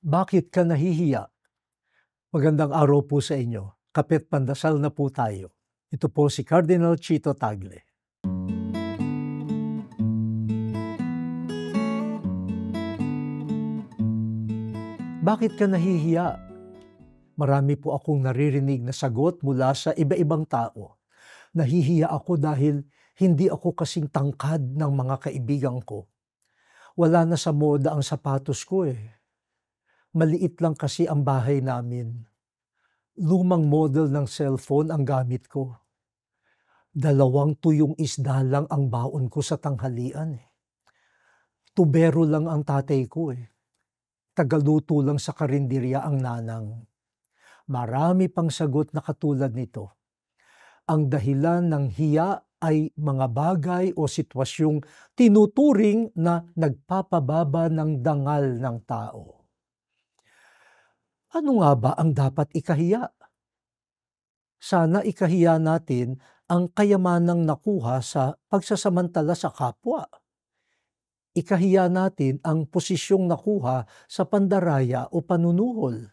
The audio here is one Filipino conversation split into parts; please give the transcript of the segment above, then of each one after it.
Bakit ka nahihiya? Magandang araw po sa inyo. Kape't pandasal na po tayo. Ito po si Cardinal Chito Tagle. Bakit ka nahihiya? Marami po akong naririnig na sagot mula sa iba-ibang tao. Nahihiya ako dahil hindi ako kasing tangkad ng mga kaibigan ko. Wala na sa moda ang sapatos ko eh. Maliit lang kasi ang bahay namin. Lumang model ng cellphone ang gamit ko. 2 tuyong isda lang ang baon ko sa tanghalian eh. Tubero lang ang tatay ko eh. Tagaluto lang sa karinderya ang nanang. Marami pang sagot na katulad nito. Ang dahilan ng hiya ay mga bagay o sitwasyong tinuturing na nagpapababa ng dangal ng tao. Ano nga ba ang dapat ikahiya? Sana ikahiya natin ang kayamanang nakuha sa pagsasamantala sa kapwa. Ikahiya natin ang posisyong nakuha sa pandaraya o panunuhol.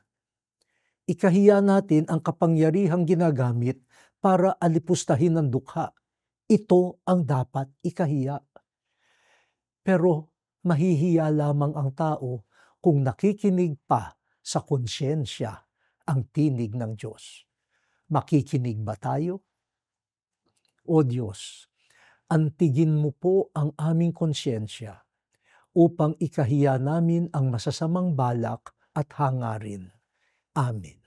Ikahiya natin ang kapangyarihang ginagamit para alipustahin ng dukha. Ito ang dapat ikahiya. Pero mahihiya lamang ang tao kung nakikinig pa sa konsyensya ang tinig ng Diyos. Makikinig ba tayo? O Diyos, antigin mo po ang aming konsyensya upang ikahiya namin ang masasamang balak at hangarin. Amen.